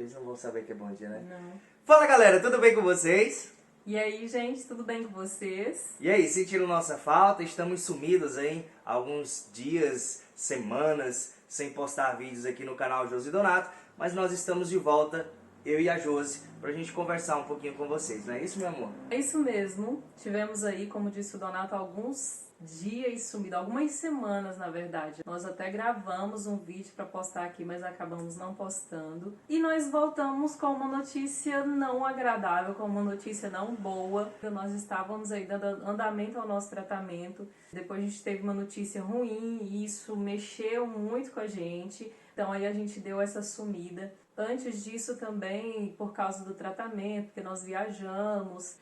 Eles não vão saber que é bom dia, né? Não. Fala galera, tudo bem com vocês? E aí, gente, tudo bem com vocês? E aí, sentiram nossa falta? Estamos sumidos aí alguns dias, semanas, sem postar vídeos aqui no canal Josi Donato, mas nós estamos de volta, eu e a Josi, pra gente conversar um pouquinho com vocês, não é isso, meu amor? É isso mesmo. Tivemos aí, como disse o Donato, alguns dias sumidos, algumas semanas na verdade. Nós até gravamos um vídeo para postar aqui, mas acabamos não postando. E nós voltamos com uma notícia não agradável, com uma notícia não boa. Nós estávamos aí dando andamento ao nosso tratamento. Depois a gente teve uma notícia ruim e isso mexeu muito com a gente. Então aí a gente deu essa sumida. Antes disso também, por causa do tratamento, porque nós viajamos,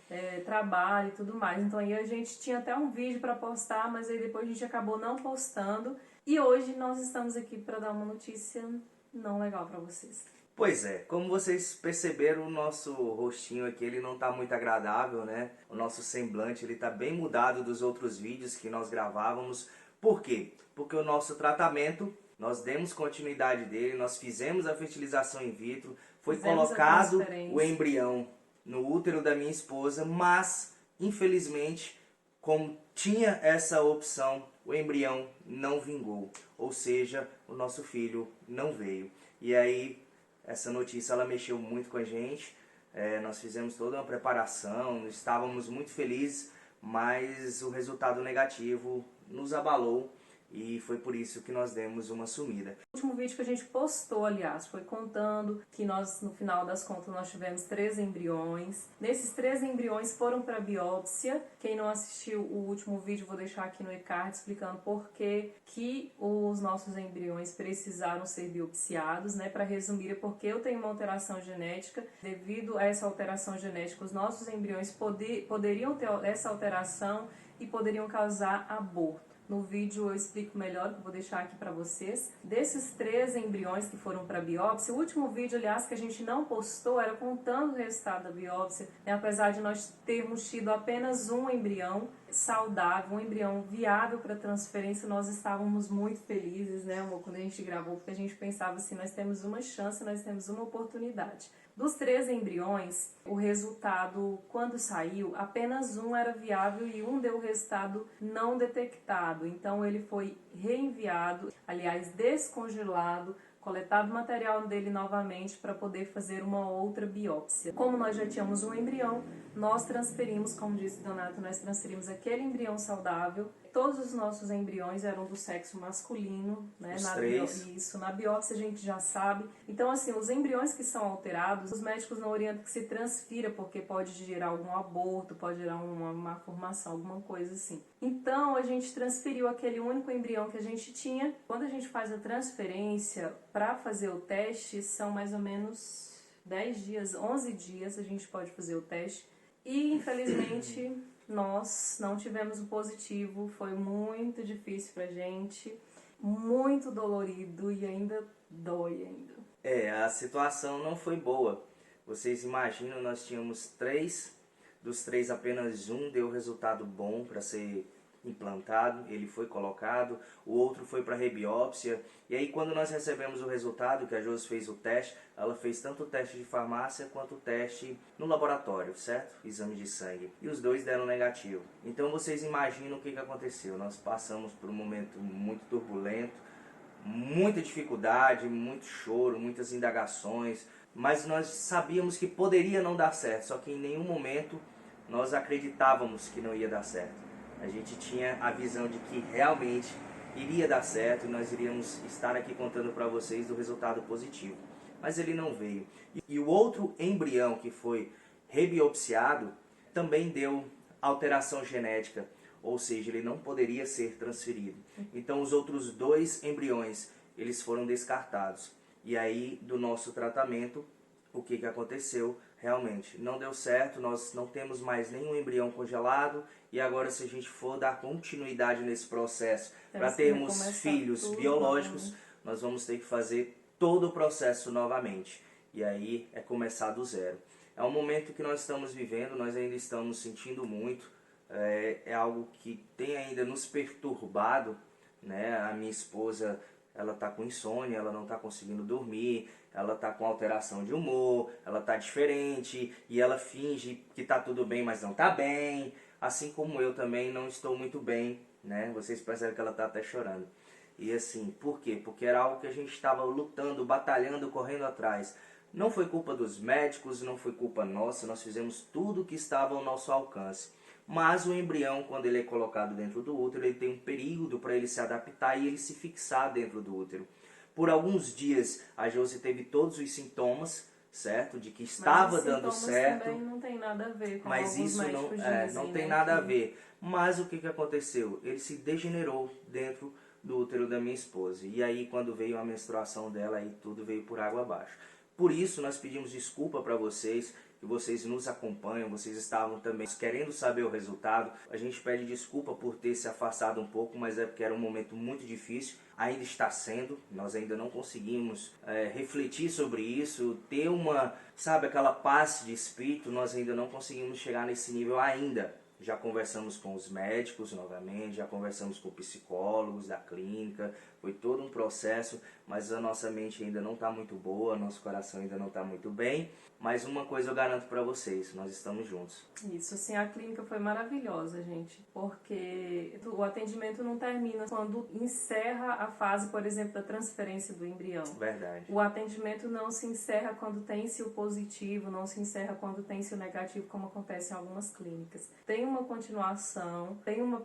trabalho e tudo mais. Então aí a gente tinha até um vídeo para postar, mas aí depois a gente acabou não postando. E hoje nós estamos aqui para dar uma notícia não legal para vocês. Pois é, como vocês perceberam, o nosso rostinho aqui ele não tá muito agradável, né? O nosso semblante ele tá bem mudado dos outros vídeos que nós gravávamos. Por quê? Porque o nosso tratamento, nós demos continuidade dele, nós fizemos a fertilização in vitro, foi colocado o embrião no útero da minha esposa, mas infelizmente, como tinha essa opção, o embrião não vingou, ou seja, o nosso filho não veio. E aí essa notícia ela mexeu muito com a gente, nós fizemos toda uma preparação, estávamos muito felizes, mas o resultado negativo nos abalou e foi por isso que nós demos uma sumida. O último vídeo que a gente postou, aliás, foi contando que nós, no final das contas, nós tivemos 3 embriões. Nesses 3 embriões foram para biópsia. Quem não assistiu o último vídeo, vou deixar aqui no e-card explicando por que os nossos embriões precisaram ser biopsiados, né? Para resumir, é porque eu tenho uma alteração genética. Devido a essa alteração genética, os nossos embriões poderiam ter essa alteração e poderiam causar aborto. No vídeo eu explico melhor, que eu vou deixar aqui para vocês. Desses 3 embriões que foram para biópsia, o último vídeo, aliás, que a gente não postou, era contando o resultado da biópsia, né? Apesar de nós termos tido apenas um embrião saudável, um embrião viável para transferência, nós estávamos muito felizes, né, amor, quando a gente gravou, porque a gente pensava assim, nós temos uma chance, nós temos uma oportunidade. Dos 3 embriões, o resultado, quando saiu, apenas um era viável e um deu resultado não detectado. Então ele foi reenviado, aliás, descongelado, coletado material dele novamente para poder fazer uma outra biópsia. Como nós já tínhamos um embrião, nós transferimos, como disse Donato, nós transferimos aquele embrião saudável. Todos os nossos embriões eram do sexo masculino, né? Na biópsia a gente já sabe. Então, assim, os embriões que são alterados, os médicos não orientam que se transfira, porque pode gerar algum aborto, pode gerar uma má formação, alguma coisa assim. Então, a gente transferiu aquele único embrião que a gente tinha. Quando a gente faz a transferência para fazer o teste, são mais ou menos 10 dias, 11 dias a gente pode fazer o teste. E, infelizmente, nós não tivemos o positivo, foi muito difícil pra gente, muito dolorido e ainda dói ainda. A situação não foi boa. Vocês imaginam, nós tínhamos 3, dos 3 apenas um deu resultado bom para ser implantado, ele foi colocado, o outro foi para rebiópsia, e aí quando nós recebemos o resultado, que a Josi fez o teste, ela fez tanto o teste de farmácia quanto o teste no laboratório, certo? Exame de sangue, e os 2 deram negativo. Então vocês imaginam o que aconteceu, nós passamos por um momento muito turbulento, muita dificuldade, muito choro, muitas indagações, mas nós sabíamos que poderia não dar certo, só que em nenhum momento nós acreditávamos que não ia dar certo. A gente tinha a visão de que realmente iria dar certo e nós iríamos estar aqui contando para vocês do resultado positivo. Mas ele não veio. E o outro embrião que foi rebiopsiado também deu alteração genética, ou seja, ele não poderia ser transferido. Então os outros 2 embriões, eles foram descartados. E aí do nosso tratamento, o que aconteceu? Realmente não deu certo, nós não temos mais nenhum embrião congelado e agora se a gente for dar continuidade nesse processo para termos filhos biológicos, nós vamos ter que fazer todo o processo novamente. E aí é começar do zero. É um momento que nós estamos vivendo, nós ainda estamos sentindo muito, é algo que tem ainda nos perturbado, né? A minha esposa ela está com insônia, ela não está conseguindo dormir, ela está com alteração de humor, ela está diferente e ela finge que está tudo bem, mas não está bem. Assim como eu também não estou muito bem, né? Vocês percebem que ela está até chorando. E assim, por quê? Porque era algo que a gente estava lutando, batalhando, correndo atrás. Não foi culpa dos médicos, não foi culpa nossa, nós fizemos tudo o que estava ao nosso alcance. Mas o embrião, quando ele é colocado dentro do útero, ele tem um período para ele se adaptar e ele se fixar dentro do útero. Por alguns dias, a Josi teve todos os sintomas, certo? De que estava dando certo. Também não tem nada a ver com mas isso não tem nada a ver. Mas o que aconteceu? Ele se degenerou dentro do útero da minha esposa. E aí, quando veio a menstruação dela, aí tudo veio por água abaixo. Por isso, nós pedimos desculpa para vocês, que vocês nos acompanham, vocês estavam também querendo saber o resultado. A gente pede desculpa por ter se afastado um pouco, mas é porque era um momento muito difícil. Ainda está sendo, nós ainda não conseguimos refletir sobre isso, ter aquela paz de espírito, nós ainda não conseguimos chegar nesse nível ainda. Já conversamos com os médicos novamente, já conversamos com psicólogos da clínica, foi todo um processo, mas a nossa mente ainda não está muito boa, nosso coração ainda não está muito bem. Mas uma coisa eu garanto para vocês, nós estamos juntos. Isso, assim, a clínica foi maravilhosa, gente, porque o atendimento não termina quando encerra a fase, por exemplo, da transferência do embrião. Verdade. O atendimento não se encerra quando tem-se o positivo, não se encerra quando tem-se o negativo, como acontece em algumas clínicas. Tem uma continuação,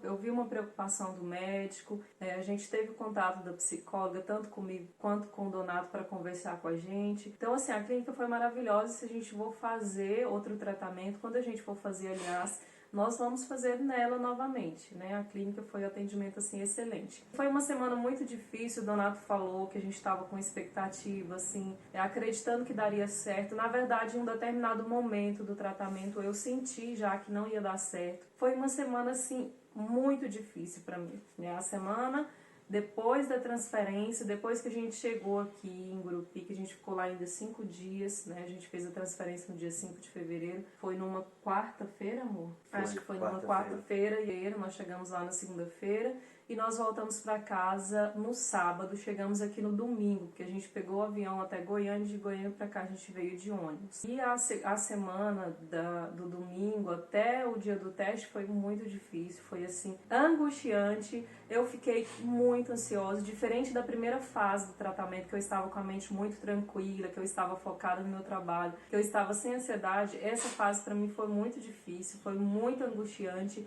eu vi uma preocupação do médico, a gente teve contato da psicóloga, tanto comigo quanto com o Donato, para conversar com a gente. Então, assim, a clínica foi maravilhosa. Se a gente for fazer outro tratamento, quando a gente for fazer, aliás, nós vamos fazer nela novamente, né? A clínica foi um atendimento, assim, excelente. Foi uma semana muito difícil, o Donato falou que a gente estava com expectativa, assim, acreditando que daria certo. Na verdade, em um determinado momento do tratamento, eu senti já que não ia dar certo. Foi uma semana, assim, muito difícil para mim, né? A semana depois da transferência, depois que a gente chegou aqui em Gurupi, que a gente ficou lá ainda 5 dias, né? A gente fez a transferência no dia 5 de fevereiro. Foi numa quarta-feira, amor? Acho que foi numa quarta-feira, e nós chegamos lá na segunda-feira. E nós voltamos para casa no sábado, chegamos aqui no domingo, porque a gente pegou o avião até Goiânia, de Goiânia para cá a gente veio de ônibus. E a semana do domingo até o dia do teste foi muito difícil, foi assim, angustiante. Eu fiquei muito ansiosa, diferente da primeira fase do tratamento, que eu estava com a mente muito tranquila, que eu estava focada no meu trabalho, que eu estava sem ansiedade. Essa fase para mim foi muito difícil, foi muito angustiante.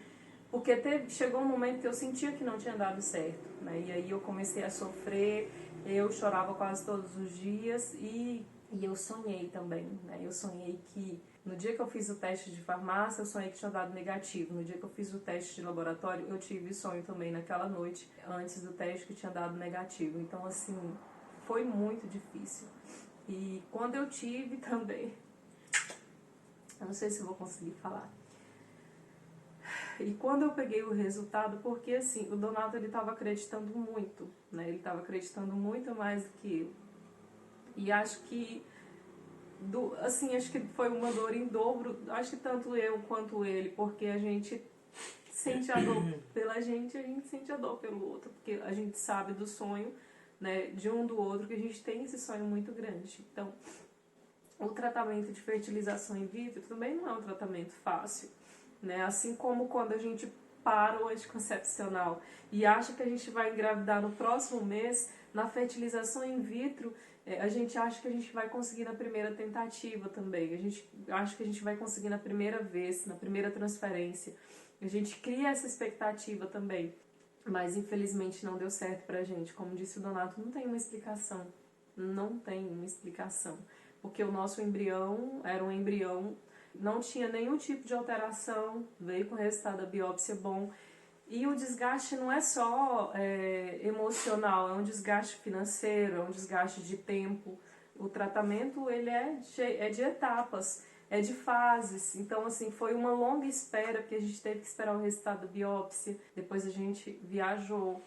Porque chegou um momento que eu sentia que não tinha dado certo, né? E aí eu comecei a sofrer, eu chorava quase todos os dias e eu sonhei também, né? Eu sonhei que no dia que eu fiz o teste de farmácia, eu sonhei que tinha dado negativo. No dia que eu fiz o teste de laboratório, eu tive sonho também naquela noite, antes do teste, que tinha dado negativo. Então, assim, foi muito difícil. E quando eu tive também, eu não sei se eu vou conseguir falar. E quando eu peguei o resultado, porque assim, o Donato ele estava acreditando muito, né? Ele estava acreditando muito mais do que eu. E acho que, acho que foi uma dor em dobro, acho que tanto eu quanto ele, porque a gente sente a dor pela gente, a gente sente a dor pelo outro, porque a gente sabe do sonho, né, de um do outro, que a gente tem esse sonho muito grande. Então, o tratamento de fertilização in vitro também não é um tratamento fácil. Né? Assim como quando a gente para o anticoncepcional e acha que a gente vai engravidar no próximo mês, na fertilização in vitro, a gente acha que a gente vai conseguir na primeira tentativa também. A gente acha que a gente vai conseguir na primeira vez, na primeira transferência. A gente cria essa expectativa também. Mas infelizmente não deu certo pra gente. Como disse o Donato, não tem uma explicação. Não tem uma explicação. Porque o nosso embrião era um embrião, não tinha nenhum tipo de alteração, veio com o resultado da biópsia bom. E o desgaste não é só emocional, é um desgaste financeiro, é um desgaste de tempo. O tratamento ele é de etapas, é de fases. Então, assim, foi uma longa espera, porque a gente teve que esperar o resultado da biópsia. Depois a gente viajou.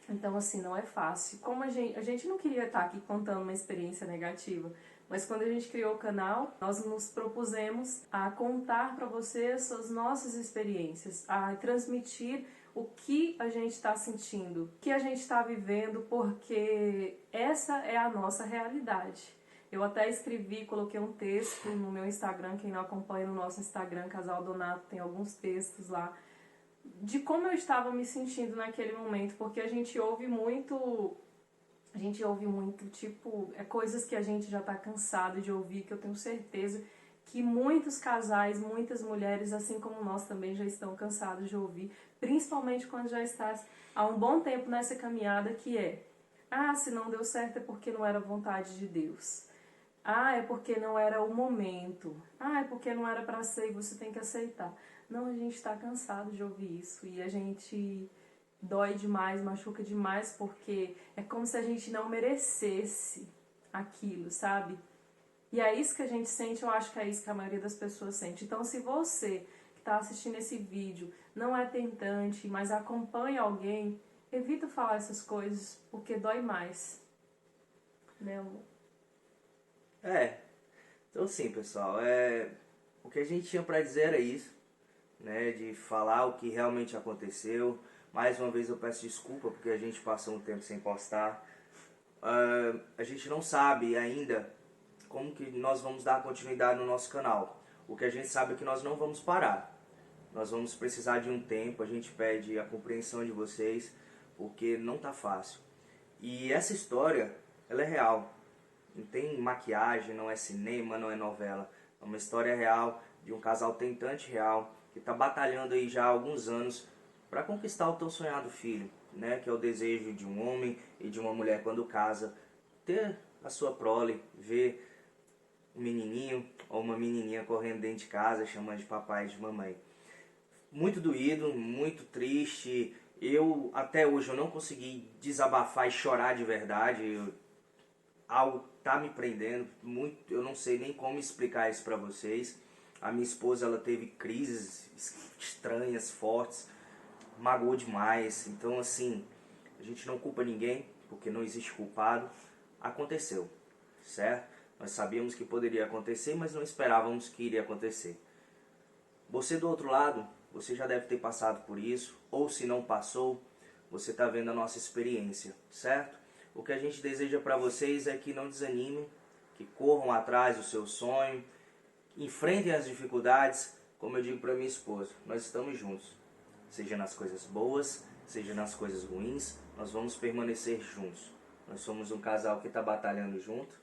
Então, assim, não é fácil. Como a gente não queria estar aqui contando uma experiência negativa, mas quando a gente criou o canal, nós nos propusemos a contar para vocês as nossas experiências, a transmitir o que a gente está sentindo, o que a gente está vivendo, porque essa é a nossa realidade. Eu até escrevi, coloquei um texto no meu Instagram, quem não acompanha no nosso Instagram, Casal Donato, tem alguns textos lá, de como eu estava me sentindo naquele momento, porque a gente ouve muito, tipo, coisas que a gente já está cansado de ouvir, que eu tenho certeza que muitos casais, muitas mulheres, assim como nós também já estão cansados de ouvir, principalmente quando já está há um bom tempo nessa caminhada, que é: ah, se não deu certo é porque não era vontade de Deus. Ah, é porque não era o momento. Ah, é porque não era para ser e você tem que aceitar. Não, a gente está cansado de ouvir isso e a gente dói demais, machuca demais, porque é como se a gente não merecesse aquilo, sabe? E é isso que a gente sente, eu acho que é isso que a maioria das pessoas sente. Então, se você que está assistindo esse vídeo não é tentante, mas acompanha alguém, evita falar essas coisas, porque dói mais. Né, amor? Então sim, pessoal, o que a gente tinha para dizer era isso, né, de falar o que realmente aconteceu. Mais uma vez eu peço desculpa porque a gente passou um tempo sem postar. A gente não sabe ainda como que nós vamos dar continuidade no nosso canal. O que a gente sabe é que nós não vamos parar. Nós vamos precisar de um tempo, a gente pede a compreensão de vocês, porque não tá fácil. E essa história, ela é real. Não tem maquiagem, não é cinema, não é novela. É uma história real de um casal tentante real que está batalhando aí já há alguns anos para conquistar o tão sonhado filho, né? Que é o desejo de um homem e de uma mulher quando casa, ter a sua prole, ver um menininho ou uma menininha correndo dentro de casa, chamando de papai e de mamãe. Muito doído, muito triste. Até hoje, eu não consegui desabafar e chorar de verdade. Algo tá me prendendo muito, eu não sei nem como explicar isso para vocês. A minha esposa, ela teve crises estranhas, fortes, magoou demais. Então assim, a gente não culpa ninguém, porque não existe culpado. Aconteceu, certo? Nós sabíamos que poderia acontecer, mas não esperávamos que iria acontecer. Você do outro lado, você já deve ter passado por isso, ou se não passou, você está vendo a nossa experiência, certo? O que a gente deseja para vocês é que não desanimem, que corram atrás do seu sonho, enfrentem as dificuldades, como eu digo para minha esposa, nós estamos juntos. Seja nas coisas boas, seja nas coisas ruins, nós vamos permanecer juntos. Nós somos um casal que está batalhando junto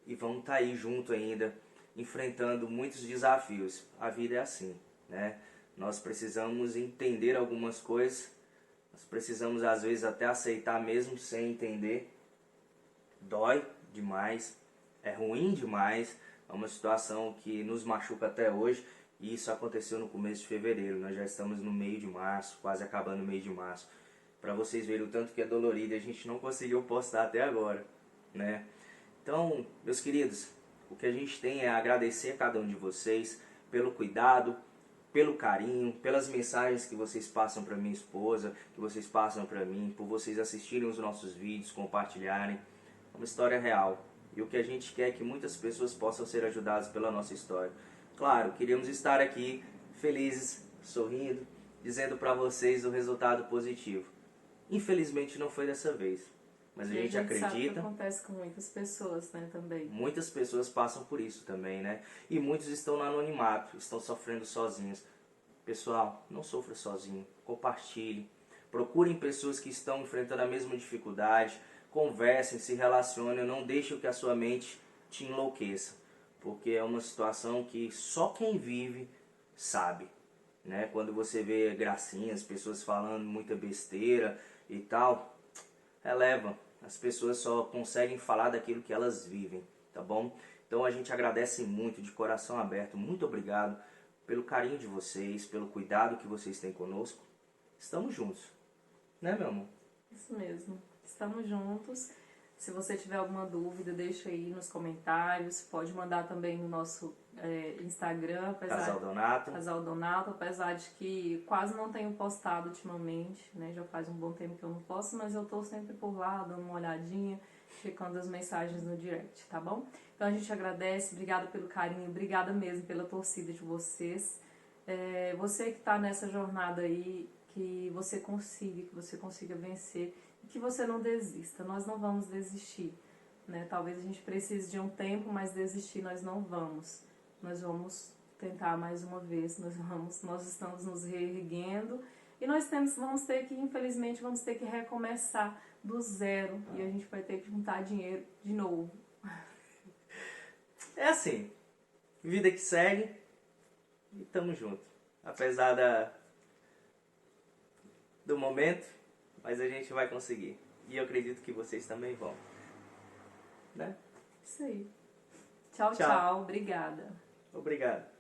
e vamos estar aí junto ainda, enfrentando muitos desafios. A vida é assim, né? Nós precisamos entender algumas coisas. Nós precisamos às vezes até aceitar mesmo sem entender. Dói demais, é ruim demais, é uma situação que nos machuca até hoje. E isso aconteceu no começo de fevereiro, nós já estamos no meio de março, quase acabando o mês de março. Para vocês verem o tanto que é dolorido, a gente não conseguiu postar até agora, né? Então, meus queridos, o que a gente tem é agradecer a cada um de vocês pelo cuidado, pelo carinho, pelas mensagens que vocês passam para minha esposa, que vocês passam para mim, por vocês assistirem os nossos vídeos, compartilharem. É uma história real. E o que a gente quer é que muitas pessoas possam ser ajudadas pela nossa história. Claro, queríamos estar aqui felizes, sorrindo, dizendo para vocês o resultado positivo. Infelizmente não foi dessa vez. Mas a gente acredita. Sabe que acontece com muitas pessoas, né, também. Muitas pessoas passam por isso também, né? E muitos estão no anonimato, estão sofrendo sozinhos. Pessoal, não sofra sozinho. Compartilhe. Procurem pessoas que estão enfrentando a mesma dificuldade. Conversem, se relacionem. Não deixem que a sua mente te enlouqueça. Porque é uma situação que só quem vive sabe, né? Quando você vê gracinhas, pessoas falando muita besteira e tal, releva. As pessoas só conseguem falar daquilo que elas vivem, tá bom? Então a gente agradece muito, de coração aberto. Muito obrigado pelo carinho de vocês, pelo cuidado que vocês têm conosco. Estamos juntos, né, meu amor? Isso mesmo, estamos juntos. Se você tiver alguma dúvida, deixa aí nos comentários. Pode mandar também no nosso Instagram. Casal Donato. Casal Donato, apesar de que quase não tenho postado ultimamente, né? Já faz um bom tempo que eu não posto, mas eu tô sempre por lá, dando uma olhadinha, checando as mensagens no direct, tá bom? Então a gente agradece, obrigada pelo carinho, obrigada mesmo pela torcida de vocês. Você que tá nessa jornada aí, que você consiga vencer e que você não desista. Nós não vamos desistir, né? Talvez a gente precise de um tempo, mas desistir nós não vamos. Nós vamos tentar mais uma vez, nós estamos nos reerguendo e vamos ter que, infelizmente, vamos ter que recomeçar do zero e a gente vai ter que juntar dinheiro de novo. É assim, vida que segue e tamo junto. Apesar do momento, mas a gente vai conseguir. E eu acredito que vocês também vão. Né? Isso aí. Tchau, tchau. Obrigada. Obrigado.